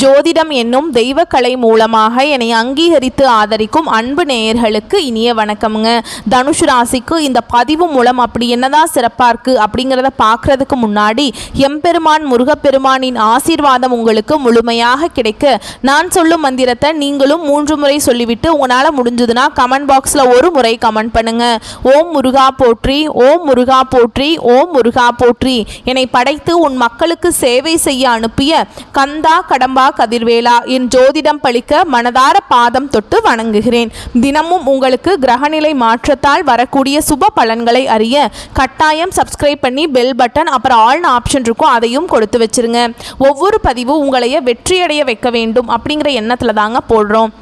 ஜோதிடம் என்னும் தெய்வக்கலை மூலமாக என்னை அங்கீகரித்து ஆதரிக்கும் அன்பு நேயர்களுக்கு இனிய வணக்கம்ங்க. தனுஷ் ராசிக்கு இந்த பதிவு மூலம் அப்படி என்னதான் சிறப்பாக இருக்குது அப்படிங்கிறத பார்க்குறதுக்கு முன்னாடி எம்பெருமான் முருகப்பெருமானின் ஆசீர்வாதம் உங்களுக்கு முழுமையாக கிடைக்க நான் சொல்லும் மந்திரத்தை நீங்களும் 3 முறை சொல்லிவிட்டு உங்களால் முடிஞ்சதுன்னா கமெண்ட் பாக்ஸில் ஒரு முறை கமெண்ட் பண்ணுங்க. ஓம் முருகா போற்றி, ஓம் முருகா போற்றி, ஓம் முருகா போற்றி. என்னை படைத்து உன் மக்களுக்கு சேவை செய்ய அனுப்பிய கந்தா கடம்பா கதிர்வேலா என் ஜோதிடம் பழிக்க மனதார பாதம் தொட்டு வணங்குகிறேன். தினமும் உங்களுக்கு கிரகநிலை மாற்றத்தால் வரக்கூடிய சுப பலன்களை அறிய கட்டாயம் சப்ஸ்கிரைப் பண்ணி பெல் பட்டன் அப்புறம் ஆல்னு ஆப்ஷன் இருக்கும், அதையும் கொடுத்து வச்சிருங்க. ஒவ்வொரு பதிவு உங்களைய வெற்றியடைய வைக்க வேண்டும் அப்படிங்கிற எண்ணத்தில் தாங்க போடுறோம்.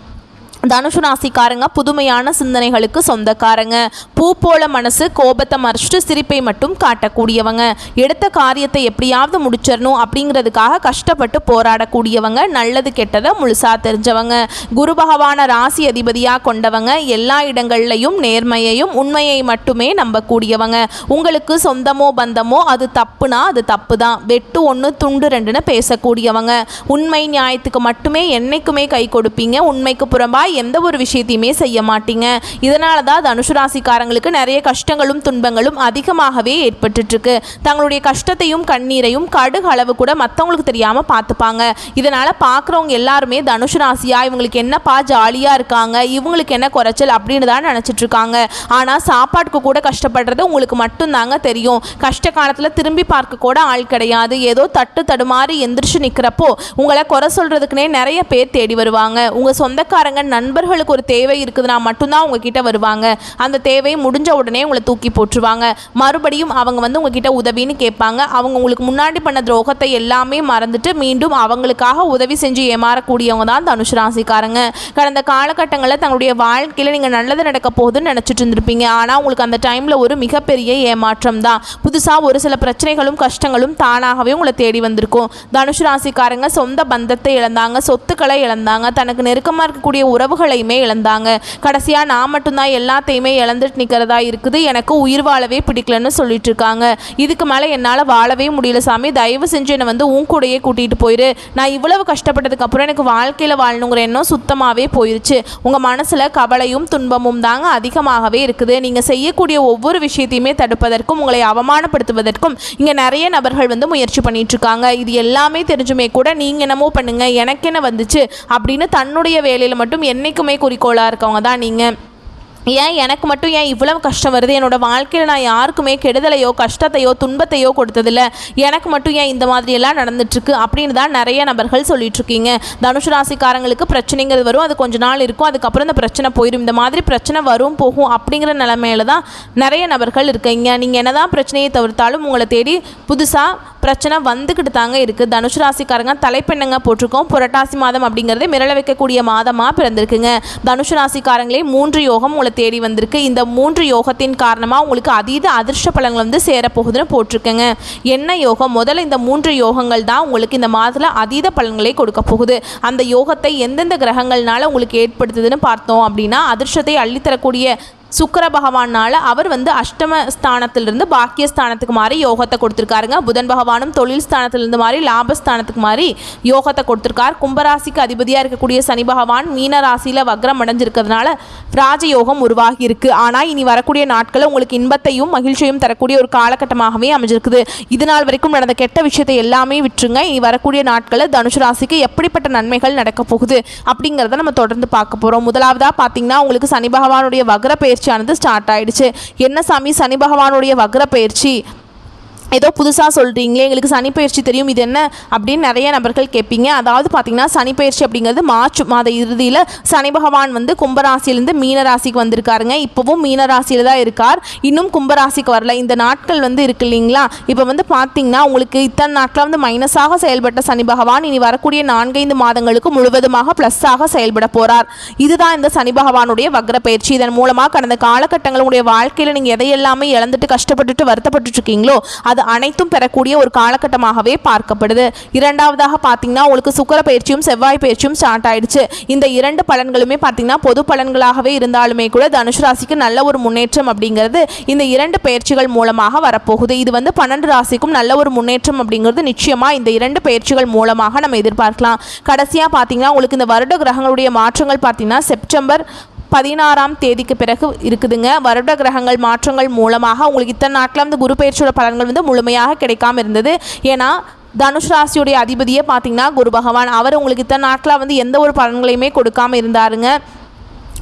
தனுஷு ராசிக்காரங்க புதுமையான சிந்தனைகளுக்கு சொந்தக்காரங்க. பூ போல மனசு, கோபத்தை மறைச்சிட்டு சிரிப்பை மட்டும் காட்டக்கூடியவங்க. எடுத்த காரியத்தை எப்படியாவது முடிச்சிடணும் அப்படிங்கிறதுக்காக கஷ்டப்பட்டு போராடக்கூடியவங்க. நல்லது கெட்டதை முழுசா தெரிஞ்சவங்க. குரு பகவான ராசி அதிபதியாக கொண்டவங்க. எல்லா இடங்கள்லையும் நேர்மையையும் உண்மையை மட்டுமே நம்பக்கூடியவங்க. உங்களுக்கு சொந்தமோ பந்தமோ அது தப்புனா அது தப்பு தான், வெட்டு 1 துண்டு 2ன்னு பேசக்கூடியவங்க. உண்மை நியாயத்துக்கு மட்டுமே என்னைக்குமே கை கொடுப்பீங்க. உண்மைக்கு புறம்பாய் எந்த ஒரு விஷயத்தையுமே செய்ய மாட்டீங்க. இதனால தான் தனுஷு ராசிக்காரங்களுக்கு நிறைய கஷ்டங்களும் துன்பங்களும் அதிகமாகவே ஏற்பட்டு இருக்கு. தங்களுடைய கஷ்டத்தையும் கண்ணீரையும் கடுகு அளவு கூட மற்றவங்களுக்கு தெரியாம பார்த்துப்பாங்க. இதனால பார்க்குறவங்க எல்லாருமே தனுஷு ராசியா இவங்களுக்கு என்னப்பா ஜாலியா இருக்காங்க, இவங்களுக்கு என்ன குறைச்சல் அப்படின்னு தான் நினைச்சிட்டு இருக்காங்க. ஆனால் சாப்பாட்டுக்கு கூட கஷ்டப்படுறது உங்களுக்கு மட்டும்தாங்க தெரியும். கஷ்ட காலத்தில் திரும்பி பார்க்க கூட ஆள் கிடையாது. ஏதோ தட்டு தடுமாறி எந்திரிச்சு நிற்கிறப்போ உங்களை குறை சொல்றதுக்குனே நிறைய பேர் தேடி வருவாங்க. உங்க சொந்தக்காரங்க நண்பர்களுக்கு ஒரு தேவை இருக்குதுன்னா மட்டும்தான் உங்ககிட்ட வருவாங்க. அந்த தேவை முடிஞ்ச உடனே உங்களை தூக்கி போட்டுருவாங்க. மறுபடியும் அவங்க வந்து உங்ககிட்ட உதவின்னு கேட்பாங்க. அவங்க உங்களுக்கு முன்னாடி பண்ண துரோகத்தை எல்லாமே மறந்துட்டு மீண்டும் அவங்களுக்காக உதவி செஞ்சு ஏமாறக்கூடியவங்க தான் தனுஷு ராசிக்காரங்க. கடந்த காலகட்டங்களில் தங்களுடைய வாழ்க்கையில் நீங்கள் நல்லது நடக்க போகுதுன்னு நினச்சிட்டு இருந்திருப்பீங்க. ஆனால் உங்களுக்கு அந்த டைமில் ஒரு மிகப்பெரிய ஏமாற்றம் தான். புதுசாக ஒரு சில பிரச்சனைகளும் கஷ்டங்களும் தானாகவே உங்களை தேடி வந்திருக்கும். தனுஷு ராசிக்காரங்க சொந்த பந்தத்தை இழந்தாங்க, சொத்துக்களை இழந்தாங்க, தனக்கு நெருக்கமாக இருக்கக்கூடிய உறவுகளையுமே இழந்தாங்க. கடைசியா நான் மட்டும்தான் எல்லாத்தையுமே இழந்துட்டு நிற்கிறதா இருக்குது, எனக்கு உயிர் வாழவே பிடிக்கலன்னு சொல்லிட்டு இருக்காங்க. இதுக்கு மேலே என்னால் வாழவே முடியல சாமி, தயவு செஞ்சு என்னை வந்து உன் கூடையே கூட்டிகிட்டு போயிரு. நான் இவ்வளவு கஷ்டப்பட்டதுக்கு அப்புறம் எனக்கு வாழ்க்கையில் வாழணுங்கிற எண்ணம் சுத்தமாகவே போயிருச்சு. உங்கள் மனசில் கவலையும் துன்பமும் தாங்க அதிகமாகவே இருக்குது. நீங்கள் செய்யக்கூடிய ஒவ்வொரு விஷயத்தையுமே தடுப்பதற்கும் உங்களை அவமானப்படுத்துவதற்கும் இங்கே நிறைய நபர்கள் வந்து முயற்சி பண்ணிட்டு இருக்காங்க. இது எல்லாமே தெரிஞ்சுமே கூட நீங்கள் என்னமோ பண்ணுங்க எனக்கு என்ன வந்துச்சு அப்படின்னு தன்னுடைய வேலையில் மட்டும் என்னைக்குமே குறிக்கோளாக இருக்கவங்க தான் நீங்கள். ஏன் எனக்கு மட்டும் ஏன் இவ்வளவு கஷ்டம் வருது, என்னோடய வாழ்க்கையில் நான் யாருக்குமே கெடுதலையோ கஷ்டத்தையோ துன்பத்தையோ கொடுத்ததில்ல, எனக்கு மட்டும் ஏன் இந்த மாதிரியெல்லாம் நடந்துட்டுருக்கு அப்படின்னு தான் நிறைய நபர்கள் சொல்லிட்டுருக்கீங்க. தனுஷு ராசிக்காரங்களுக்கு பிரச்சனைங்கிறது வரும், அது கொஞ்ச நாள் இருக்கும், அதுக்கப்புறம் இந்த பிரச்சனை போயிடும். இந்த மாதிரி பிரச்சனை வரும் போகும் அப்படிங்கிற நிலைமையில தான் நிறைய நபர்கள் இருக்கீங்க. நீங்கள் என்ன தான் பிரச்சனையை தவிர்த்தாலும் உங்களை தேடி புதுசாக பிரச்சனை வந்துக்கிட்டு தாங்க இருக்குது. தனுஷு ராசிக்காரங்க தலைப்பெண்ணங்க போட்டிருக்கோம். புரட்டாசி மாதம் அப்படிங்கிறதே மிரள வைக்கக்கூடிய மாதமாக பிறந்திருக்குங்க. தனுஷு ராசிக்காரங்களே 3 யோகம் உங்களை தேடி வந்திருக்கு. இந்த 3 யோகத்தின் காரணமாக உங்களுக்கு அதீத அதிர்ஷ்ட பலன்கள் வந்து சேரப்போகுதுன்னு போட்டிருக்கேங்க. என்ன யோகம்? முதல்ல இந்த 3 யோகங்கள் தான் உங்களுக்கு இந்த மாதத்தில் அதீத பலன்களை கொடுக்க போகுது. அந்த யோகத்தை எந்தெந்த கிரகங்கள்னால உங்களுக்கு ஏற்படுத்துதுன்னு பார்த்தோம் அப்படின்னா, அதிர்ஷ்டத்தை அள்ளித்தரக்கூடிய சுக்கிர பகவானால் அவர் வந்து அஷ்டம ஸ்தானத்திலிருந்து பாக்கியஸ்தானத்துக்கு மாதிரி யோகத்தை கொடுத்துருக்காருங்க. புதன் பகவானும் தொழில் ஸ்தானத்திலிருந்து மாதிரி லாபஸ்தானத்துக்கு மாதிரி யோகத்தை கொடுத்துருக்கார். கும்பராசிக்கு அதிபதியாக இருக்கக்கூடிய சனி பகவான் மீன ராசியில் வக்ரம் அடைஞ்சிருக்கிறதுனால ராஜயோகம் உருவாகி இருக்கு. ஆனால் இனி வரக்கூடிய நாட்களில் உங்களுக்கு இன்பத்தையும் மகிழ்ச்சியும் தரக்கூடிய ஒரு காலகட்டமாகவே அமைஞ்சிருக்குது. இது நாள் வரைக்கும் நடந்த கெட்ட விஷயத்தை எல்லாமே விட்டுருங்க. இனி வரக்கூடிய நாட்களில் தனுஷு ராசிக்கு எப்படிப்பட்ட நன்மைகள் நடக்க போகுது அப்படிங்கிறத நம்ம தொடர்ந்து பார்க்க போகிறோம். முதலாவதாக பார்த்தீங்கன்னா உங்களுக்கு சனி பகவானுடைய வக்ர பயிற்சியானது ஸ்டார்ட் ஆயிடுச்சு. என்ன சாமி சனி பகவானுடைய வக்ர பயிற்சி ஏதோ புதுசாக சொல்கிறீங்களே, எங்களுக்கு சனி பயிற்சி தெரியும், இது என்ன அப்படின்னு நிறைய நபர்கள் கேட்பீங்க. அதாவது பார்த்தீங்கன்னா சனி பயிற்சி அப்படிங்கிறது மார்ச் மாத இறுதியில் சனி பகவான் வந்து கும்பராசியிலேருந்து மீனராசிக்கு வந்திருக்காருங்க. இப்போவும் மீனராசியில் தான் இருக்கார், இன்னும் கும்பராசிக்கு வரல. இந்த நாட்கள் வந்து இருக்கு இல்லைங்களா, இப்போ வந்து பார்த்தீங்கன்னா உங்களுக்கு இத்தனை நாட்கள் வந்து மைனஸாக செயல்பட்ட சனி பகவான் இனி வரக்கூடிய 4-5 மாதங்களுக்கு முழுவதுமாக ப்ளஸ்ஸாக செயல்பட போகிறார். இதுதான் இந்த சனி பகவானுடைய வக்ர பயிற்சி. இதன் மூலமாக கடந்த காலகட்டங்களுடைய வாழ்க்கையில் நீங்கள் எதையெல்லாமே இழந்துட்டு கஷ்டப்பட்டுட்டு வருத்தப்பட்டு இருக்கீங்களோ அது அனைத்தும் பெறக்கூடிய ஒரு காலகட்டமாகவே பார்க்கப்படுது. இரண்டாவதாக பார்த்தீங்கன்னா உங்களுக்கு சுக்கிர பயிற்சியும் செவ்வாய் பயிற்சியும் ஸ்டார்ட் ஆயிடுச்சு. இந்த இரண்டு பலன்களுமே பார்த்தீங்கன்னா பொது பலன்களாகவே இருந்தாலுமே கூட தனுசு ராசிக்கு நல்ல ஒரு முன்னேற்றம் அப்படிங்கிறது இந்த இரண்டு பயிற்சிகள் மூலமாக வரப்போகுது. இது 12 ராசிக்கும் நல்ல ஒரு முன்னேற்றம் அப்படிங்கிறது நிச்சயமா இந்த இரண்டு பயிற்சிகள் மூலமாக நம்ம எதிர்பார்க்கலாம். கடைசியாக பார்த்தீங்கன்னா உங்களுக்கு இந்த வருட கிரகங்களுடைய மாற்றங்கள் பார்த்தீங்கன்னா செப்டம்பர் 16ஆம் தேதிக்கு பிறகு இருக்குதுங்க. வருட கிரகங்கள் மாற்றங்கள் மூலமாக உங்களுக்கு இத்தனை நாட்கள் வந்து குரு பயிற்சியோட பலன்கள் முழுமையாக கிடைக்காம இருந்தது. ஏன்னா தனுஷ் ராசியுடைய அதிபதியே பார்த்தீங்கன்னா குரு பகவான், அவர் உங்களுக்கு இத்தனை நாட்களாக எந்த ஒரு பலன்களையுமே கொடுக்காம இருந்தாருங்க.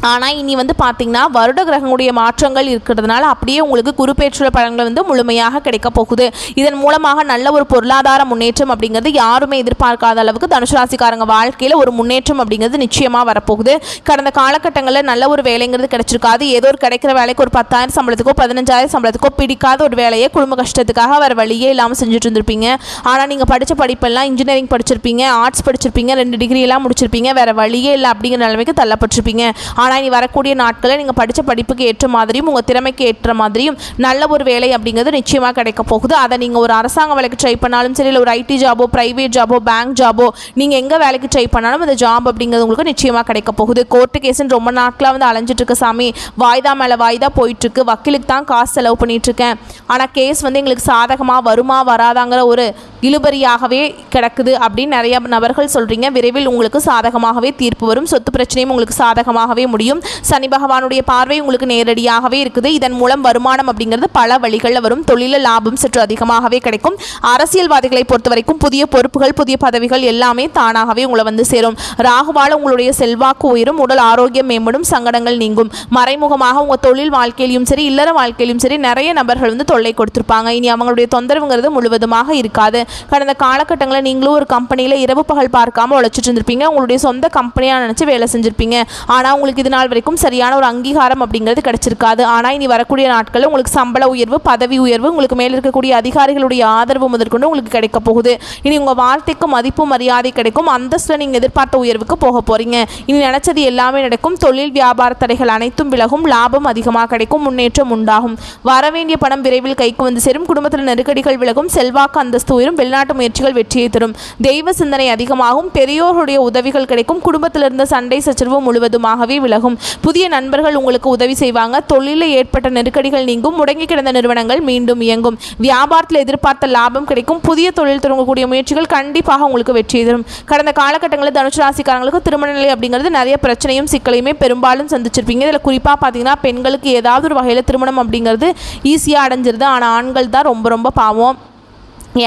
ஆனால் இனி பார்த்தீங்கன்னா வருட கிரகங்களுடைய மாற்றங்கள் இருக்கிறதுனால அப்படியே உங்களுக்கு குரு பயிற்சியோட பலன்கள் முழுமையாக கிடைக்க போகுது. இதன் மூலமாக நல்ல ஒரு பொருளாதார முன்னேற்றம் அப்படிங்கிறது யாருமே எதிர்பார்க்காத அளவுக்கு தனுசு ராசிக்காரங்க வாழ்க்கையில் ஒரு முன்னேற்றம் அப்படிங்கிறது நிச்சயமாக வரப்போகுது. கடந்த காலகட்டங்களில் நல்ல ஒரு வேலைங்கிறது கிடைச்சிருக்காது. ஏதோ ஒரு கிடைக்கிற வேலைக்கு ஒரு 10,000 சம்பளத்துக்கோ 15,000 சம்பளத்துக்கோ பிடிக்காத ஒரு வேலையை குடும்ப கஷ்டத்துக்காக வேறு வழியே இல்லாமல் செஞ்சுட்டு இருந்திருப்பீங்க. ஆனால் நீங்கள் படித்த படிப்பெல்லாம் இன்ஜினியரிங் படிச்சிருப்பீங்க, ஆர்ட்ஸ் படிச்சிருப்பீங்க, 2 டிகிரி எல்லாம் முடிச்சிருப்பீங்க, வேறு வழியே இல்லை அப்படிங்கிற நிலைமைக்கு தள்ளப்பட்டிருப்பீங்க. ஆனால் இனி வரக்கூடிய நாட்களில் நீங்கள் படித்த படிப்புக்கு ஏற்ற மாதிரியும் உங்கள் திறமைக்கு ஏற்ற மாதிரியும் நல்ல ஒரு வேலை அப்படிங்கிறது நிச்சயமாக கிடைக்க போகுது. அதை நீங்கள் ஒரு அரசாங்க வேலைக்கு ட்ரை பண்ணாலும் சரி, இல்லை ஒரு ஐடி ஜாபோ, ப்ரைவேட் ஜாபோ, பேங்க் ஜாபோ, நீங்கள் எங்கே வேலைக்கு ட்ரை பண்ணாலும் அந்த ஜாப் அப்படிங்கிறது உங்களுக்கு நிச்சயமாக கிடைக்க போகுது. கோர்ட்டு கேஸுன்னு ரொம்ப நாட்களாக அலைஞ்சிட்டு இருக்க சாமி, வாய்தா மேலே வாய்தா போயிட்டுருக்கு, வக்கீலுக்கு தான் காசு செலவு பண்ணிகிட்ருக்கேன், ஆனால் கேஸ் எங்களுக்கு சாதகமாக வருமா வராதாங்கிற ஒரு இழுபறியாகவே கிடக்குது அப்படின்னு நிறைய நபர்கள் சொல்கிறீங்க. விரைவில் உங்களுக்கு சாதகமாகவே தீர்ப்பு வரும். சொத்து பிரச்சனையும் உங்களுக்கு சாதகமாகவே முடியும். சனி பகவானுடைய பார்வை உங்களுக்கு நேரடியாகவே இருக்குது. இதன் மூலம் வருமானம் அப்படிங்கிறது பல வழிகளில் வரும். தொழிலில் லாபம் சற்று அதிகமாகவே கிடைக்கும். அரசியல்வாதிகளை பொறுத்த வரைக்கும் புதிய பொறுப்புகள், புதிய பதவிகள் எல்லாமே தானாகவே உங்களை சேரும். ராகுவால் உங்களுடைய செல்வாக்கு உயரும், உடல் ஆரோக்கியம் மேம்படும், சங்கடங்கள் நீங்கும். மறைமுகமாக உங்கள் தொழில் வாழ்க்கையிலும் சரி, இல்லற வாழ்க்கையிலும் சரி நிறைய நபர்கள் தொல்லை கொடுத்துருப்பாங்க. இனி அவங்களுடைய தொந்தரவுங்கிறது முழுவதுமாக இருக்காது. கடந்த காலகட்டங்களில் நீங்களும் ஒரு கம்பெனியில் இரவு பகல் பார்க்காம உழைச்சிட்டு இருந்திருப்பீங்க. உங்களுடைய சொந்த கம்பெனியாக நினச்சி வேலை செஞ்சுருப்பீங்க. ஆனால் உங்களுக்கு இது நாள் வரைக்கும் சரியான ஒரு அங்கீகாரம் அப்படிங்கிறது கிடைச்சிருக்காது. ஆனால் இனி வரக்கூடிய நாட்களில் உங்களுக்கு சம்பள உயர்வு, பதவி உயர்வு, உங்களுக்கு மேலே இருக்கக்கூடிய அதிகாரிகளுடைய ஆதரவு முதற்கொண்டு உங்களுக்கு கிடைக்க போகுது. இனி உங்கள் வார்த்தைக்கு மதிப்பு மரியாதை கிடைக்கும். அந்தஸ்தில் நீங்கள் எதிர்பார்த்த உயர்வுக்கு போக போகிறீங்க. இனி நினச்சது எல்லாமே நடக்கும். தொழில் வியாபார தடைகள் அனைத்தும் விலகும். லாபம் அதிகமாக கிடைக்கும். முன்னேற்றம் உண்டாகும். வரவேண்டிய பணம் விரைவில் கைக்கு சேரும். குடும்பத்தில் நெருக்கடிகள் விலகும். செல்வாக்கு அந்தஸ்து உயரும். வெளிநாட்டு முயற்சிகள் வெற்றியை தரும். தெய்வ சிந்தனை அதிகமாகும். பெரியோருடைய உதவிகள் கிடைக்கும். குடும்பத்தில் இருந்த சண்டை சச்சரவு முழுவதுமாகவே விலகும். புதிய நண்பர்கள் உங்களுக்கு உதவி செய்வாங்க. தொழிலில் ஏற்பட்ட நெருக்கடிகள் நீங்கும். முடங்கி கிடந்த நிறுவனங்கள் மீண்டும் இயங்கும். வியாபாரத்தில் எதிர்பார்த்த லாபம் கிடைக்கும். புதிய தொழில் தொடங்கக்கூடிய முயற்சிகள் கண்டிப்பாக உங்களுக்கு வெற்றி தரும். கடந்த காலகட்டங்களில் தனுசு ராசிக்காரங்களுக்கு திருமண நிலை அப்படிங்கிறது நிறைய பிரச்சனையும் சிக்கலையுமே பெரும்பாலும் சந்திச்சிருப்பீங்க. இதில் குறிப்பாக பார்த்தீங்கன்னா பெண்களுக்கு ஏதாவது ஒரு வகையில் திருமணம் அப்படிங்கிறது ஈஸியாக அடைஞ்சிருது. ஆனால் ஆண்கள் தான் ரொம்ப பாவம்.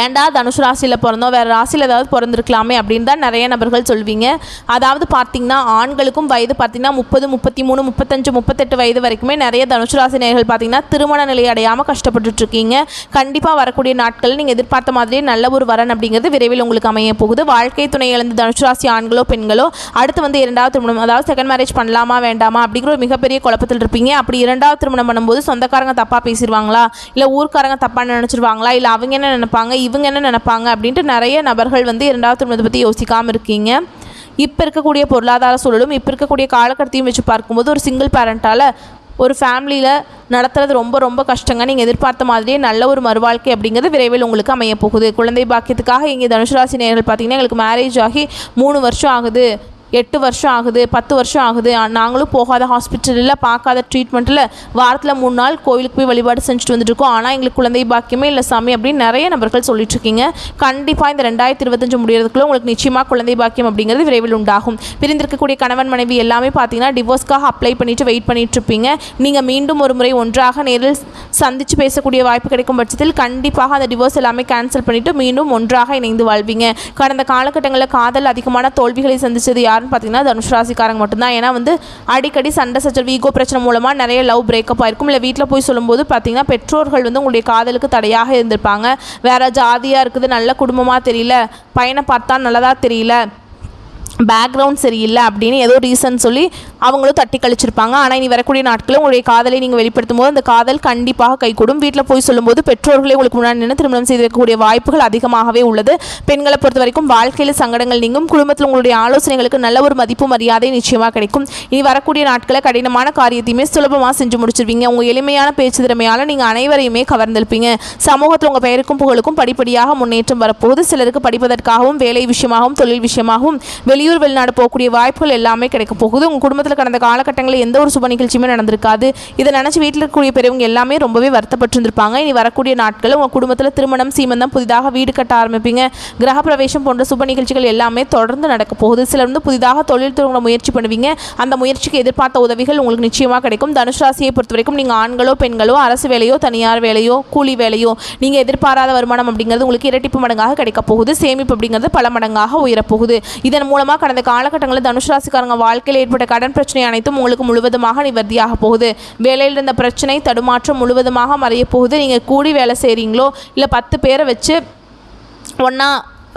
ஏன்டா தனுசு ராசியில் பிறந்தோம், வேறு ராசியில் ஏதாவது பிறந்திருக்கலாமே அப்படின்னு தான் நிறைய நபர்கள் சொல்வீங்க. அதாவது பார்த்திங்கன்னா ஆண்களுக்கும் வயது பார்த்திங்கன்னா 30, 33, 35, 38 வயது வரைக்குமே நிறைய தனுசு ராசி நேயர்கள் பார்த்திங்கன்னா திருமண நிலை அடையாமல் கஷ்டப்பட்டுட்ருக்கீங்க. கண்டிப்பாக வரக்கூடிய நாட்களில் நீங்கள் எதிர்பார்த்த மாதிரியே நல்ல ஒரு வரன் அப்படிங்கிறது விரைவில் உங்களுக்கு அமைய போகுது. வாழ்க்கை துணை இழந்த தனுசு ராசி ஆண்களோ பெண்களோ அடுத்து இரண்டாவது திருமணம், அதாவது செகண்ட் மேரேஜ் பண்ணலாமா வேண்டாமா அப்படிங்கிற ஒரு மிகப்பெரிய குழப்பத்தில் இருப்பீங்க. அப்படி இரண்டாவது திருமணம் பண்ணும்போது சொந்தக்காரங்க தப்பாக பேசிடுவாங்களா, இல்லை ஊர்க்காரங்க தப்பாக நினச்சிருவாங்களா, இல்லை அவங்க என்ன நினைப்பாங்க, இவங்க என்ன நினைப்பாங்க அப்படின்ட்டு நிறைய நபர்கள் இரண்டாவது திருமணத்தை பற்றி யோசிக்காமல் இருக்கீங்க. இப்போ இருக்கக்கூடிய பொருளாதார சூழலும் இப்போ இருக்கக்கூடிய காலகட்டத்தையும் வச்சு பார்க்கும்போது ஒரு சிங்கிள் பேரண்ட்டால் ஒரு ஃபேமிலியில் நடத்துறது ரொம்ப கஷ்டங்க. நீங்கள் எதிர்பார்த்த மாதிரியே நல்ல ஒரு மறுவாழ்க்கை அப்படிங்கிறது விரைவில் உங்களுக்கு அமைய போகுது. குழந்தை பாக்கியத்துக்காக இங்கே தனுசு ராசி நேயர்கள் பார்த்தீங்கன்னா எங்களுக்கு மேரேஜ் ஆகி 3 வருஷம் ஆகுது, 8 வருஷம் ஆகுது, 10 வருஷம் ஆகுது, நாங்களும் போகாத ஹாஸ்பிட்டலில் பார்க்காத ட்ரீட்மெண்ட்டில் வாரத்தில் 3 நாள் கோவிலுக்கு போய் வழிபாடு செஞ்சுட்டு வந்துட்டுருக்கோம், ஆனால் எங்களுக்கு குழந்தை பாக்கியமே இல்லை சாமி அப்படின்னு நிறைய நபர்கள் சொல்லிட்டுருக்கீங்க. கண்டிப்பாக இந்த 2025 முடியறதுக்குள்ளே உங்களுக்கு நிச்சயமாக குழந்தை பாக்கியம் அப்படிங்கிறது விரைவில் உண்டாகும். பிரிந்திருக்கக்கூடிய கணவன் மனைவி எல்லாமே பார்த்தீங்கன்னா டிவோர்ஸ்க்காக அப்ளை பண்ணிவிட்டு வெயிட் பண்ணிகிட்ருப்பீங்க. நீங்கள் மீண்டும் ஒரு முறை ஒன்றாக நேரில் சந்தித்து பேசக்கூடிய வாய்ப்பு கிடைக்கும் பட்சத்தில் கண்டிப்பாக அந்த டிவோர்ஸ் எல்லாமே கேன்சல் பண்ணிவிட்டு மீண்டும் ஒன்றாக இணைந்து வாழ்வீங்க. கடந்த காலகட்டங்களில் காதல் அதிகமான தோல்விகளை சந்தித்தது யாருன்னு பார்த்தீங்கன்னா தனுசு ராசிக்காரங்க மட்டும்தான். ஏன்னா அடிக்கடி சண்டை சச்சரவு, ஈகோ பிரச்சனை மூலமாக நிறைய லவ் பிரேக்கப் ஆயிருக்கும். இல்லை வீட்டில் போய் சொல்லும்போது பார்த்தீங்கன்னா பெற்றோர்கள் உங்களுடைய காதலுக்கு தடையாக இருந்திருப்பாங்க. வேறு ஜாதியாக இருக்குது, நல்ல குடும்பமாக தெரியல, பையனை பார்த்தா நல்லதாக தெரியல, பேக்ரவுண்ட் சரியில்லை அப்படின்னு ஏதோ ரீசன் சொல்லி அவங்களும் தட்டி கழிச்சிருப்பாங்க. ஆனால் இனி வரக்கூடிய நாட்களில் உங்களுடைய காதலை நீங்கள் வெளிப்படுத்தும் போது அந்த காதல் கண்டிப்பாக கைகூடும். வீட்டில் போய் சொல்லும்போது பெற்றோர்களே உங்களுக்கு முன்னாடி நின்று திருமணம் செய்து வைக்கக்கூடிய வாய்ப்புகள் அதிகமாகவே உள்ளது. பெண்களை பொறுத்த வரைக்கும் வாழ்க்கையில் சங்கடங்கள் நீங்கும். குடும்பத்தில் உங்களுடைய ஆலோசனைகளுக்கு நல்ல ஒரு மதிப்பு மரியாதை நிச்சயமாக கிடைக்கும். இனி வரக்கூடிய நாட்களில் கடினமான காரியத்தையுமே சுலபமாக செஞ்சு முடிச்சிருவீங்க. உங்கள் எளிமையான பேச்சு திறமையால் நீங்கள் அனைவரையுமே கவர்ந்திருப்பீங்க. சமூகத்தில் உங்கள் பெயருக்கும் புகழுக்கும் படிப்படியாக முன்னேற்றம் வரப்போகுது. சிலருக்கு படிப்பதற்காகவும் வேலை விஷயமாகவும் தொழில் விஷயமாகவும் வெளியூர் வெளிநாடு போகக்கூடிய வாய்ப்புகள் எல்லாமே கிடைக்க போகுது. உங்கள் குடும்பத்தில் கடந்த காலகட்டங்களில் எந்த ஒரு சுப நிகழ்ச்சியுமே நடந்திருக்காது. இதை நினச்சி வீட்டில் இருக்கக்கூடிய பெரியவங்க எல்லாமே ரொம்பவே வருத்தப்பட்டிருந்திருப்பாங்க. இனி வரக்கூடிய நாட்கள் உங்கள் குடும்பத்தில் திருமணம் சீமந்தம் புதிதாக வீடு கட்ட ஆரம்பிப்பீங்க. கிரக பிரவேசம் போன்ற சுப நிகழ்ச்சிகள் எல்லாமே தொடர்ந்து நடக்க போகுது. சிலர் புதிதாக தொழில் தொடங்க முயற்சி பண்ணுவீங்க. அந்த முயற்சிக்கு எதிர்பார்த்த உதவிகள் உங்களுக்கு நிச்சயமாக கிடைக்கும். தனுசு ராசியை பொறுத்த வரைக்கும் நீங்கள் ஆண்களோ பெண்களோ அரசு வேலையோ தனியார் வேலையோ கூலி வேலையோ நீங்கள் எதிர்பாராத வருமானம் அப்படிங்கிறது உங்களுக்கு இரட்டிப்பு மடங்காக கிடைக்க போகுது. சேமிப்பு அப்படிங்கிறது பல மடங்காக உயரப்போகுது. இதன் மூலமாக கடந்த காலகட்டங்களில் தனுசு ராசிக்காரங்க வாழ்க்கையில் ஏற்பட்ட கடன் பிரச்சனை அனைத்தும் உங்களுக்கு முழுவதுமாக நிவர்த்தியாக போகுது. வேலையில் இருந்த பிரச்சனை தடுமாற்றம் முழுவதுமாக மறைய போகுது. நீங்கள் கூடி வேலை செய்கிறீங்களோ இல்லை 10 பேரை வச்சு ஒன்றா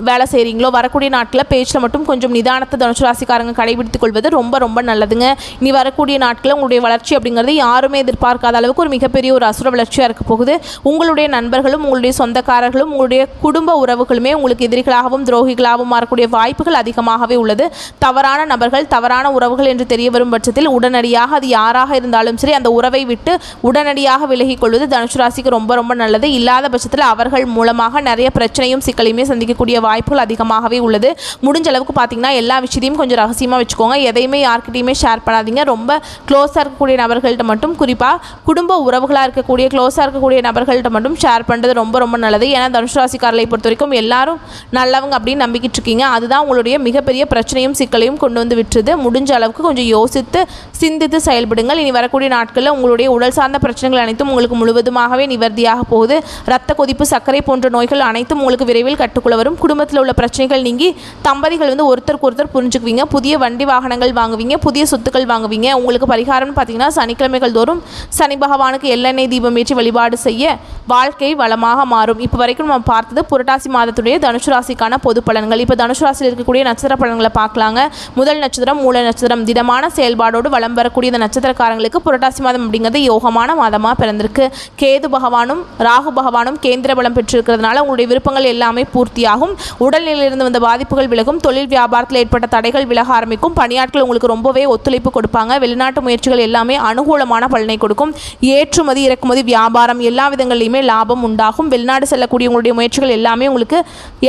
வேலை செய்கிறீங்களோ வரக்கூடிய நாட்களில் பேச்சில் மட்டும் கொஞ்சம் நிதானத்தை தனுசு ராசிக்காரங்க கடைபிடித்துக் கொள்வது ரொம்ப ரொம்ப நல்லதுங்க. இனி வரக்கூடிய நாட்களில் உங்களுடைய வளர்ச்சி அப்படிங்கிறது யாருமே எதிர்பார்க்காத அளவுக்கு ஒரு மிகப்பெரிய ஒரு அசுர வளர்ச்சியாக இருக்க போகுது. உங்களுடைய நண்பர்களும் உங்களுடைய சொந்தக்காரர்களும் உங்களுடைய குடும்ப உறவுகளுமே உங்களுக்கு எதிரிகளாகவும் துரோகிகளாகவும் மாறக்கூடிய வாய்ப்புகள் அதிகமாகவே உள்ளது. தவறான நபர்கள் தவறான உறவுகள் என்று தெரிய வரும் பட்சத்தில் உடனடியாக அது யாராக இருந்தாலும் சரி அந்த உறவை விட்டு உடனடியாக விலகிக் கொள்வது தனுசு ராசிக்கு ரொம்ப ரொம்ப நல்லது. இல்லாத பட்சத்தில் அவர்கள் மூலமாக நிறைய பிரச்சனையும் சிக்கலையுமே சந்திக்கக்கூடிய வாய்ப்புகள் அதிகமாகவே உள்ளது. முடிஞ்ச அளவுக்கு பார்த்தீங்கன்னா எல்லா விஷயத்தையும் கொஞ்சம் ரகசியமாக வச்சுக்கோங்க. எதையுமே யார்கிட்டையுமே ஷேர் பண்ணாதீங்க. ரொம்ப க்ளோஸாக இருக்கக்கூடிய நபர்கள்ட்ட மட்டும், குறிப்பாக குடும்ப உறவுகளாக இருக்கக்கூடிய க்ளோஸாக இருக்கக்கூடிய நபர்கள்ட்ட மட்டும் ஷேர் பண்ணுறது ரொம்ப ரொம்ப நல்லது. ஏன்னா தனுசு ராசிக்காரர்களை பொறுத்த வரைக்கும் எல்லாரும் நல்லவங்க அப்படின்னு நம்பிக்கிட்டு இருக்கீங்க. அதுதான் உங்களுடைய மிகப்பெரிய பிரச்சனையும் சிக்கலையும் கொண்டு வந்து விட்டுருது. முடிஞ்ச அளவுக்கு கொஞ்சம் யோசித்து சிந்தித்து செயல்படுங்கள். இனி வரக்கூடிய நாட்களில் உங்களுடைய உடல் சார்ந்த பிரச்சனைகள் அனைத்தும் உங்களுக்கு முழுவதுமாகவே நிவர்த்தியாக போகுது. இரத்த கொதிப்பு சர்க்கரை போன்ற நோய்கள் அனைத்தும் உங்களுக்கு விரைவில் கட்டுக்குள்ள வரும். குடும்பத்தில் உள்ள பிரச்சனைகள் நீங்கி தம்பதிகள் ஒருத்தருக்கு ஒருத்தர் புரிஞ்சுக்குவீங்க. புதிய வண்டி வாகனங்கள் வாங்குவீங்க. புதிய சொத்துக்கள் வாங்குவீங்க. உங்களுக்கு பரிகாரம்னு பார்த்தீங்கன்னா சனிக்கிழமைகள் தோறும் சனி பகவானுக்கு எள்ளெண்ணெய் தீபம் ஏற்றி வழிபாடு செய்ய வாழ்க்கை வளமாக மாறும். இப்போ வரைக்கும் நம்ம பார்த்தது புரட்டாசி மாதத்துடைய தனுசு ராசிக்கான பொது பலன்கள். இப்போ தனுசு ராசியில் இருக்கக்கூடிய நட்சத்திர பலன்களை பார்க்கலாங்க. முதல் நட்சத்திரம் மூல நட்சத்திரம். திடமான செயல்பாடோடு வலம் வரக்கூடிய இந்த நட்சத்திரக்காரங்களுக்கு புரட்டாசி மாதம் அப்படிங்கிறது யோகமான மாதமாக பிறந்திருக்கு. கேது பகவானும் ராகு பகவானும் கேந்திர பலம் பெற்றிருக்கிறதுனால உங்களுடைய விருப்பங்கள் எல்லாமே பூர்த்தியாகும். உடல்நிலையிலிருந்து வந்த பாதிப்புகள் விலகும். தொழில் வியாபாரத்தில் ஏற்பட்ட தடைகள் விலக ஆரம்பிக்கும். பணியாட்கள் உங்களுக்கு ரொம்பவே ஒத்துழைப்பு கொடுப்பாங்க. வெளிநாட்டு முயற்சிகள் எல்லாமே அனுகூலமான பலனை கொடுக்கும். ஏற்றுமதி இறக்குமதி வியாபாரம் எல்லா விதங்களிலுமே லாபம் உண்டாகும். வெளிநாடு செல்லக்கூடிய உங்களுடைய முயற்சிகள் எல்லாமே உங்களுக்கு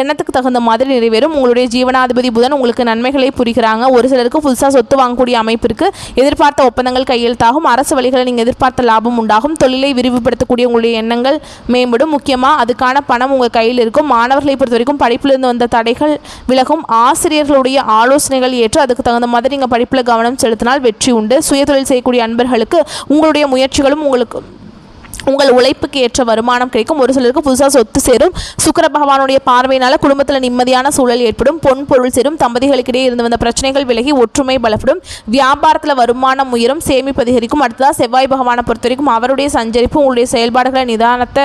எண்ணத்துக்கு தகுந்த மாதிரி நிறைவேறும். உங்களுடைய ஜீவனாதிபதி புதன் உங்களுக்கு நன்மைகளை புரிகிறாங்க. ஒரு சிலருக்கு புதுசாக சொத்து வாங்கக்கூடிய அமைப்பிற்கு எதிர்பார்த்த ஒப்பந்தங்கள் கையெழுத்தாகும். அரசு வழிகளை நீங்கள் எதிர்பார்த்த லாபம் உண்டாகும். தொழிலை விரிவுபடுத்தக்கூடிய உங்களுடைய எண்ணங்கள் மேம்படும். முக்கியமாக அதுக்கான பணம் உங்கள் கையில் இருக்கும். மாணவர்களை பொறுத்த வரைக்கும் படிப்பிலிருந்து வந்த தடைகள் விலகும். ஆசிரியர்களுடைய ஆலோசனைகள் ஏற்று அதுக்கு தகுந்த மாதிரி நீங்கள் படிப்பில் கவனம் செலுத்தினால் வெற்றி உண்டு. சுயதொழில் செய்யக்கூடிய அன்பர்களுக்கு உங்களுடைய முயற்சிகளும் உங்கள் உழைப்புக்கு ஏற்ற வருமானம் கிடைக்கும். ஒரு சிலருக்கு புதுசாக சொத்து சேரும். சுக்கிர பகவானுடைய பார்வையினால் குடும்பத்தில் நிம்மதியான சூழல் ஏற்படும். பொன் பொருள் சேரும். தம்பதிகளுக்கிடையே இருந்து வந்த பிரச்சனைகள் விலகி ஒற்றுமை பலப்படும். வியாபாரத்தில் வருமானம் உயரும். சேமிப்பு அதிகரிக்கும். அடுத்ததாக செவ்வாய் பகவானை பொறுத்த வரைக்கும் அவருடைய சஞ்சரிப்பு உங்களுடைய செயல்பாடுகளை நிதானத்தை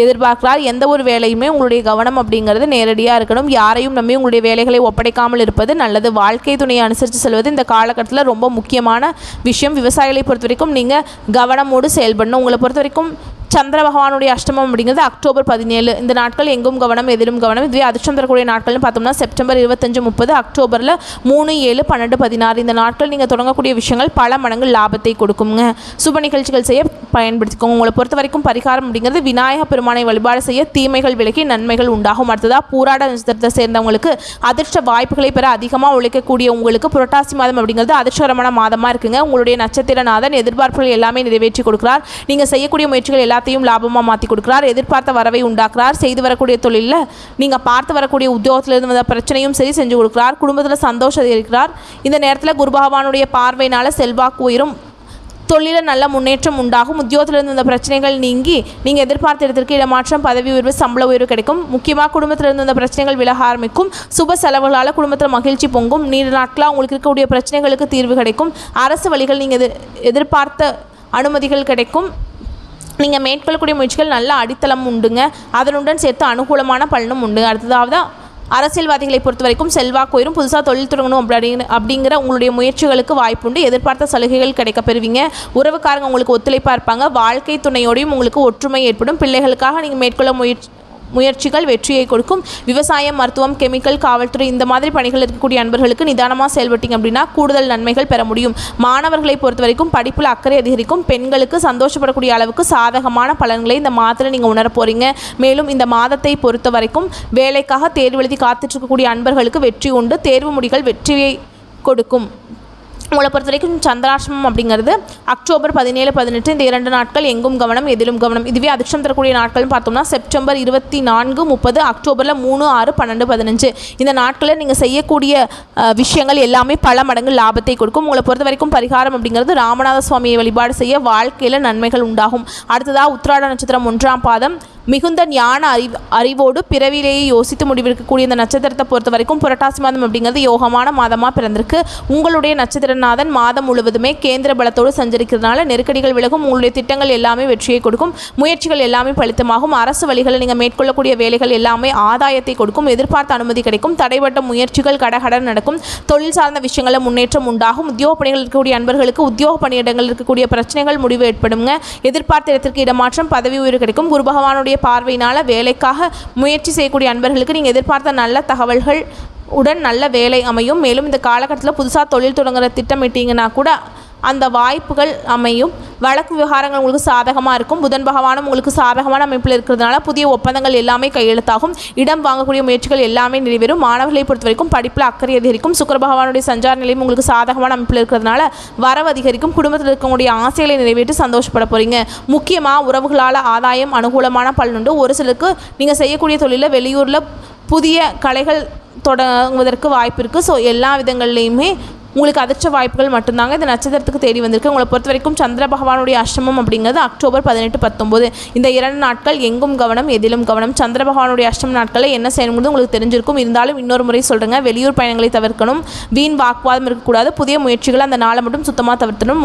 எதிர்பார்க்கிறார். எந்த ஒரு வேலையுமே உங்களுடைய கவனம் அப்படிங்கிறது நேரடியாக இருக்கணும். யாரையும் நம்பி உங்களுடைய வேலைகளை ஒப்படைக்காமல் இருப்பது நல்லது. வாழ்க்கை துணையை அனுசரித்து செல்வது இந்த காலகட்டத்தில் ரொம்ப முக்கியமான விஷயம். விவசாயிகளை பொறுத்த வரைக்கும் நீங்கள் கவனமோடு செயல்படணும். உங்களை பொறுத்த வரைக்கும் சந்திர பகவானுடைய அஷ்டமம் அப்படிங்கிறது அக்டோபர் 17. இந்த நாட்கள் எங்கும் கவனம் எதிரும் கவனம். இதுவே அதிர்ஷ்டம் தரக்கூடிய நாட்கள்னு பார்த்தோம்னா செப்டம்பர் 25, 30, அக்டோபரில் 3, 7, 12, 16. இந்த நாட்கள் நீங்கள் தொடங்கக்கூடிய விஷயங்கள் பல மடங்கு லாபத்தை கொடுக்குங்க. சுப நிகழ்ச்சிகள் செய்ய பயன்படுத்திக்கோங்க. உங்களை பொறுத்த வரைக்கும் பரிகாரம் அப்படிங்கிறது விநாயக பெருமானை வழிபாடு செய்ய தீமைகள் விலகி நன்மைகள் உண்டாகும். அடுத்ததாக பூராட நட்சத்திரத்தை சேர்ந்தவங்களுக்கு அதிர்ஷ்ட வாய்ப்புகளை பெற அதிகமாக உழைக்கக்கூடிய உங்களுக்கு புரட்டாசி மாதம் அப்படிங்கிறது அதிர்ஷ்டகரமான மாதமாக இருக்குங்க. உங்களுடைய நட்சத்திரநாதன் எதிர்பார்ப்புகள் எல்லாமே நிறைவேற்றி கொடுக்கிறார். நீங்கள் செய்யக்கூடிய முயற்சிகள் எல்லாத்தையும் லாபமாக மாற்றி கொடுக்கிறார். எதிர்பார்த்த வரவை உண்டாக்குறார். செய்து வரக்கூடிய தொழிலில் நீங்கள் பார்த்து வரக்கூடிய உத்தியோகத்திலிருந்து வந்த பிரச்சனையும் சரி செஞ்சு கொடுக்கிறார். குடும்பத்தில் சந்தோஷம் அதிகரிக்கிறார். இந்த நேரத்தில் குரு பகவானுடைய பார்வையினால் செல்வாக்கு உயரும். தொழிலில் நல்ல முன்னேற்றம் உண்டாகும். உத்தியோகத்திலிருந்து இந்த பிரச்சனைகள் நீங்கி நீங்கள் எதிர்பார்த்த இடத்திற்கு இடமாற்றம் பதவி உயர்வு சம்பள உயர்வு கிடைக்கும். முக்கியமாக குடும்பத்திலிருந்து இந்த பிரச்சனைகள் விலக ஆரம்பிக்கும். சுப செலவுகளால் குடும்பத்தில் மகிழ்ச்சி பொங்கும். நீண்ட நாட்களாக உங்களுக்கு இருக்கக்கூடிய பிரச்சனைகளுக்கு தீர்வு கிடைக்கும். அரசு வழிகள் நீங்கள் எதிர்பார்த்த அனுமதிகள் கிடைக்கும். நீங்கள் மேற்கொள்ளக்கூடிய முயற்சிகள் நல்ல அடித்தளம் உண்டுங்க. அதனுடன் சேர்த்து அனுகூலமான பலனும் உண்டு. அடுத்ததாவது அரசியல்வாதிகளை பொறுத்த வரைக்கும் செல்வாக்கு உயரும். புதுசாக தொழில் தொடங்கணும் அப்படிங்கிற உங்களுடைய முயற்சிகளுக்கு வாய்ப்புண்டு. எதிர்பார்த்த சலுகைகள் கிடைக்க பெறுவீங்க. உறவுக்காரங்க உங்களுக்கு ஒத்துழைப்பாக இருப்பாங்க. வாழ்க்கை துணையோடையும் உங்களுக்கு ஒற்றுமை ஏற்படும். பிள்ளைகளுக்காக நீங்கள் மேற்கொள்ள முயற்சிகள் வெற்றியை கொடுக்கும். விவசாயம், மருத்துவம், கெமிக்கல், காவல்துறை இந்த மாதிரி பணிகள் இருக்கக்கூடிய அன்பர்களுக்கு நிதானமாக செயல்பட்டீங்க அப்படின்னா கூடுதல் நன்மைகள் பெற முடியும். மாணவர்களை பொறுத்த வரைக்கும் படிப்பில் அக்கறை அதிகரிக்கும். பெண்களுக்கு சந்தோஷப்படக்கூடிய அளவுக்கு சாதகமான பலன்களை இந்த மாதத்தில் நீங்கள் உணர போகிறீங்க. மேலும் இந்த மாதத்தை பொறுத்த வரைக்கும் வேலைக்காக தேர்வு எழுதி காத்துட்டு இருக்கக்கூடிய அன்பர்களுக்கு வெற்றி உண்டு. தேர்வு முடிகள் வெற்றியை கொடுக்கும். உங்களை பொறுத்த வரைக்கும் சந்திராஷ்டமம் அப்படிங்கிறது அக்டோபர் 17, 18 இந்த 2 நாட்கள் எங்கும் கவனம் எதிலும் கவனம். இதுவே அதிர்ஷ்டம் தரக்கூடிய நாட்கள்னு பார்த்தோம்னா செப்டம்பர் 24, 30, அக்டோபரில் 3, 6, 12, 15 இந்த நாட்களில் நீங்கள் செய்யக்கூடிய விஷயங்கள் எல்லாமே பல மடங்கு லாபத்தை கொடுக்கும். உங்களை பொறுத்த வரைக்கும் பரிகாரம் அப்படிங்கிறது ராமநாத சுவாமியை வழிபாடு செய்ய வாழ்க்கையில் நன்மைகள் உண்டாகும். அடுத்ததாக உத்திராட நட்சத்திரம் 1ஆம் பாதம் மிகுந்த ஞான அறிவோடு பிறவிலேயே யோசித்து முடிவெடுக்கக்கூடிய இந்த நட்சத்திரத்தை பொறுத்த வரைக்கும் புரட்டாசி மாதம் அப்படிங்கிறது யோகமான மாதமாக பிறந்திருக்கு. உங்களுடைய நட்சத்திரநாதன் மாதம் முழுவதுமே கேந்திர பலத்தோடு சஞ்சரிக்கிறதுனால நெருக்கடிகள் விலகும். உங்களுடைய திட்டங்கள் எல்லாமே வெற்றியை கொடுக்கும். முயற்சிகள் எல்லாமே பலித்தமாகும். அரசு வழிகளை நீங்கள் மேற்கொள்ளக்கூடிய வேலைகள் எல்லாமே ஆதாயத்தை கொடுக்கும். எதிர்பார்த்த அனுமதி கிடைக்கும். தடைப்பட்ட முயற்சிகள் கடகடன் நடக்கும். தொழில் சார்ந்த விஷயங்களில் முன்னேற்றம் உண்டாகும். உத்தியோக பணிகள் இருக்கக்கூடிய அன்பர்களுக்கு உத்தியோக பணியிடங்கள் இருக்கக்கூடிய பிரச்சனைகள் முடிவு ஏற்படுங்க. எதிர்பார்த்த இடத்திற்கு இடமாற்றம், பதவி உயர்வு கிடைக்கும். குரு பகவானுடைய பார்வையினால வேலைக்காக முயற்சி செய்யக்கூடிய அன்பர்களுக்கு நீங்கள் எதிர்பார்த்த நல்ல தகவல்கள் உடன் நல்ல வேலை அமையும். மேலும் இந்த காலகட்டத்தில் புதுசாக தொழில் தொடங்குற திட்டமிட்டீங்கன்னா கூட அந்த வாய்ப்புகள் அமையும். வழக்கு விவகாரங்கள் உங்களுக்கு சாதகமாக இருக்கும். புதன் பகவானும் உங்களுக்கு சாதகமான அமைப்பில் இருக்கிறதுனால புதிய ஒப்பந்தங்கள் எல்லாமே கையெழுத்தாகும். இடம் வாங்கக்கூடிய முயற்சிகள் எல்லாமே நிறைவேறும். மாணவர்களை பொறுத்த வரைக்கும் படிப்பில் அக்கறை அதிகரிக்கும். சுக்கிர பகவானுடைய சஞ்சார நிலையும் உங்களுக்கு சாதகமான அமைப்பில் இருக்கிறதுனால வரவு அதிகரிக்கும். குடும்பத்தில் இருக்கக்கூடிய ஆசைகளை நிறைவேற்றி சந்தோஷப்பட போகிறீங்க. முக்கியமாக உறவுகளால் ஆதாயம், அனுகூலமான பலனுண்டு. ஒரு சிலருக்கு நீங்கள் செய்யக்கூடிய தொழிலில் வெளியூரில் புதிய கலைகள் தொடங்குவதற்கு வாய்ப்பு இருக்குது. ஸோ எல்லா விதங்கள்லையுமே உங்களுக்கு அதிர்ஷ்ட வாய்ப்புகள் மட்டும்தாங்க இந்த நட்சத்திரத்துக்கு தேடி வந்திருக்கு. உங்களை பொறுத்த வரைக்கும் சந்திர பகவானுடைய அஷ்டமம் அப்படிங்கிறது அக்டோபர் 18, 19 இந்த 2 நாட்கள் எங்கும் கவனம் எதிலும் கவனம். சந்திர பகவானுடைய அஷ்டம நாட்களில் என்ன செய்யணுங்கிறது உங்களுக்கு தெரிஞ்சிருக்கும். இருந்தாலும் இன்னொரு முறை சொல்கிறேங்க, வெளியூர் பயணங்களை தவிர்க்கணும். வீண் வாக்குவாதம் இருக்கக்கூடாது. புதிய முயற்சிகள் அந்த நாளை மட்டும் சுத்தமாக தவிர்த்தணும்.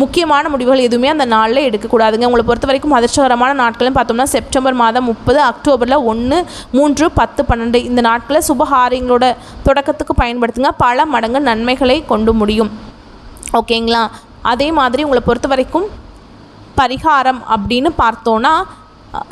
முக்கியமான முடிவுகள் எதுவுமே அந்த நாளில் எடுக்கக்கூடாதுங்க. உங்களை பொறுத்த வரைக்கும் அதிர்ஷ்டகரமான நாட்கள்னு பார்த்தோம்னா செப்டம்பர் மாதம் 30, அக்டோபரில் 1, 3, 10, 12 இந்த நாட்களில் சுபகாரியங்களோட தொடக்கத்துக்கு பயன்படுத்துங்க. பல மடங்கு நன்மைகள் கொண்டு முடியும். ஓகேங்களா? அதே மாதிரி உங்களை பொறுத்த வரைக்கும் பரிகாரம் அப்படின்னு பார்த்தோன்னா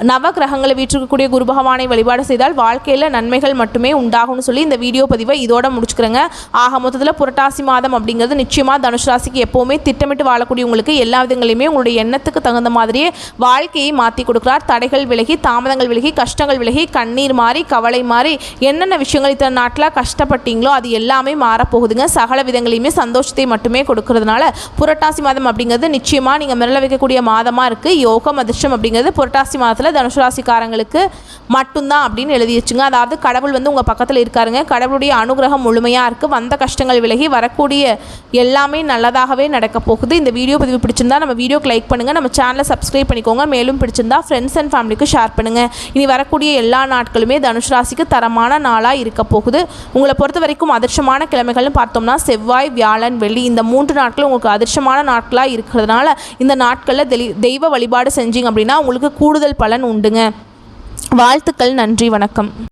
நவ கிரகங்களை வீற்றிருக்கக்கூடிய குரு பகவானை வழிபாடு செய்தால் வாழ்க்கையில் நன்மைகள் மட்டுமே உண்டாகும்னு சொல்லி இந்த வீடியோ பதிவை இதோட முடிச்சுக்கிறேங்க. ஆக மொத்தத்தில் புரட்டாசி மாதம் அப்படிங்கிறது நிச்சயமாக தனுஷ் ராசிக்கு எப்போவுமே திட்டமிட்டு வாழக்கூடியவங்களுக்கு எல்லா விதங்களையுமே உங்களுடைய எண்ணத்துக்கு தகுந்த மாதிரியே வாழ்க்கையை மாற்றி கொடுக்குறார். தடைகள் விலகி, தாமதங்கள் விலகி, கஷ்டங்கள் விலகி, கண்ணீர் மாறி, கவலை மாறி, என்னென்ன விஷயங்கள் இத்தனை நாட்டில் கஷ்டப்பட்டீங்களோ அது எல்லாமே மாறப்போகுதுங்க. சகல விதங்களையுமே சந்தோஷத்தை மட்டுமே கொடுக்கறதுனால புரட்டாசி மாதம் அப்படிங்கிறது நிச்சயமாக நீங்கள் மிரள வைக்கக்கூடிய மாதமாக இருக்குது. யோகம் அதிர்ஷ்டம் அப்படிங்கிறது புரட்டாசி மாதத்தில் தனுசு ராசிக்காரங்களுக்கு மட்டும்தான் அப்படின்னு எழுதி வச்சுங்க. அதாவது கடவுள் உங்கள் பக்கத்தில் இருக்காருங்க. கடவுளுடைய அனுகிரகம் முழுமையாக இருக்குது. வந்த கஷ்டங்கள் விலகி வரக்கூடிய எல்லாமே நல்லதாகவே நடக்க போகுது. இந்த வீடியோ பதிவு பிடிச்சிருந்தா நம்ம வீடியோக்கு லைக் பண்ணுங்கள். நம்ம சேனலை சப்ஸ்கிரைப் பண்ணிக்கோங்க. மேலும் பிடிச்சிருந்தா ஃப்ரெண்ட்ஸ் அண்ட் ஃபேமிலிக்கு ஷேர் பண்ணுங்கள். இனி வரக்கூடிய எல்லா நாட்களுமே தனுசு ராசிக்கு தரமான நாளாக இருக்க போகுது. உங்களை பொறுத்த வரைக்கும் அதிர்ஷ்டமான கிழமைகள்னு பார்த்தோம்னா செவ்வாய், வியாழன், வெள்ளி இந்த 3 நாட்களும் உங்களுக்கு அதிர்ஷ்டமான நாட்களாக இருக்கிறதுனால இந்த நாட்களில் தெய்வ வழிபாடு செஞ்சீங்க அப்படின்னா உங்களுக்கு கூடுதல் பலன் உண்டுங்க. வாழ்த்துக்கள். நன்றி. வணக்கம்.